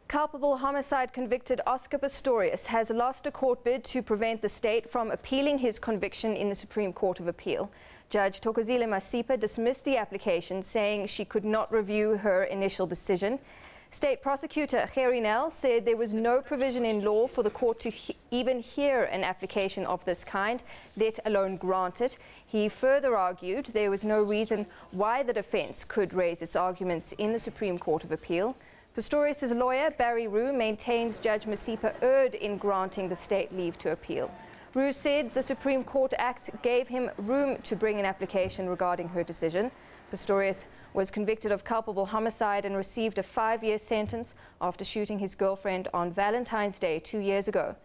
Culpable homicide-convicted Oscar Pistorius has lost a court bid to prevent the state from appealing his conviction in the Supreme Court of Appeal. Judge Thokozile Masipa dismissed the application, saying she could not review her initial decision. State prosecutor Gerrie Nel said there was no provision in law for the court to even hear an application of this kind, let alone grant it. He further argued there was no reason why the defense could raise its arguments in the Supreme Court of Appeal. Pistorius' lawyer, Barry Rue, maintains Judge Masipa erred in granting the state leave to appeal. Rue said the Supreme Court Act gave him room to bring an application regarding her decision. Pistorius was convicted of culpable homicide and received a 5-year sentence after shooting his girlfriend on Valentine's Day 2 years ago.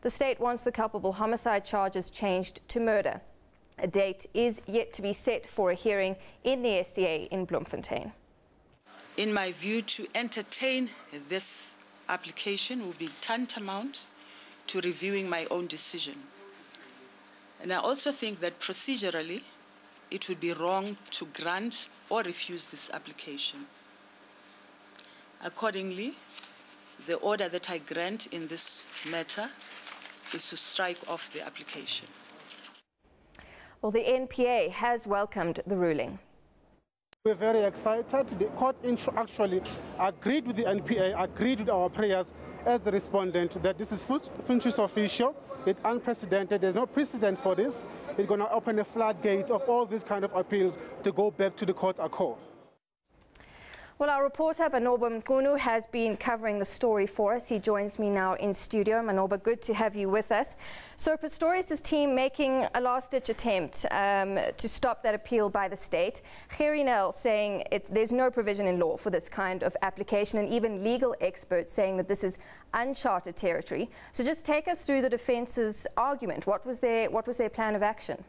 The state wants the culpable homicide charges changed to murder. A date is yet to be set for a hearing in the SCA in Bloemfontein. In my view, to entertain this application will be tantamount to reviewing my own decision. And I also think that procedurally, it would be wrong to grant or refuse this application. Accordingly, the order that I grant in this matter is to strike off the application. Well, the NPA has welcomed the ruling. We're very excited. The court actually agreed with the NPA, agreed with our prayers as the respondent that this is Finch's official, it's unprecedented, there's no precedent for this. It's going to open a floodgate of all these kind of appeals to go back to the court accord. Well, our reporter Manoba Mqunu has been covering the story for us. He joins me now in studio. Manoba, good to have you with us. So Pistorius' team making a last-ditch attempt to stop that appeal by the state. Gerrie Nel saying there's no provision in law for this kind of application, and even legal experts saying that this is uncharted territory. So just take us through the defence's argument. What was their plan of action?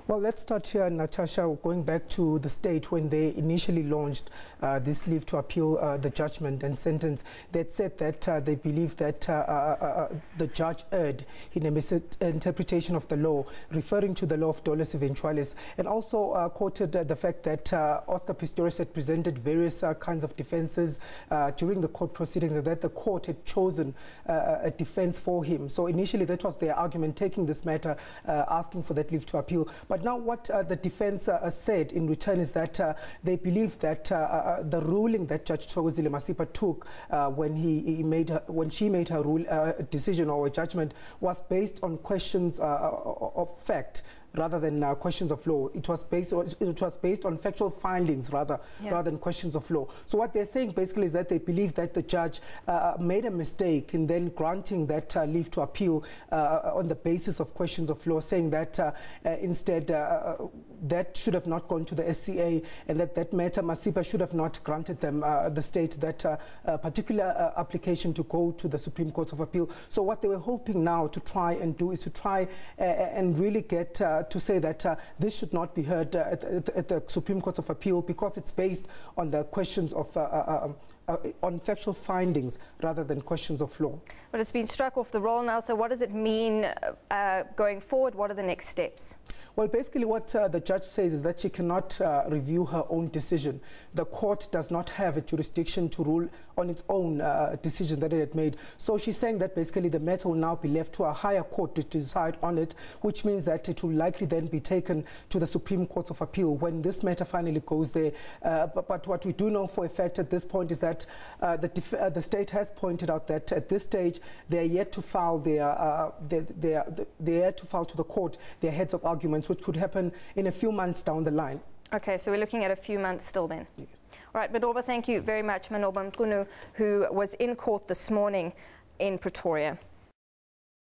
Well, let's start here, Natasha, going back to the state when they initially launched this leave to appeal the judgment and sentence. They said that they believe that the judge erred in a misinterpretation of the law, referring to the law of dolus eventualis, and also quoted the fact that Oscar Pistorius had presented various kinds of defenses during the court proceedings, and that the court had chosen a defense for him. So initially that was their argument, taking this matter, asking for that leave to appeal. But now what the defense said in return is that they believe that the ruling that Judge Thokozile Masipa took when she made her decision or decision was based on questions of fact rather than questions of law. It was based on factual findings rather than questions of law. So what they're saying basically is that they believe that the judge made a mistake in then granting that leave to appeal on the basis of questions of law, saying that instead that should have not gone to the SCA, and that matter Masipa should have not granted them, the state, that particular application to go to the Supreme Court of Appeal. So what they were hoping now to try and do is to try and really get to say that this should not be heard at the Supreme Court of Appeal because it's based on the questions of on factual findings rather than questions of law. But it's been struck off the roll now, so what does it mean going forward? What are the next steps? Well, basically what the judge says is that she cannot review her own decision. The court does not have a jurisdiction to rule on its own decision that it had made. So she's saying that basically the matter will now be left to a higher court to decide on it, which means that it will likely then be taken to the Supreme Court of Appeal when this matter finally goes there. But what we do know for a fact at this point is that the state has pointed out that at this stage they are yet to file they are yet to file to the court their heads of arguments, which could happen in a few months down the line. Okay, so we're looking at a few months still then. Yes. All right, Manoba, thank you very much. Manoba Mqunu, who was in court this morning in Pretoria.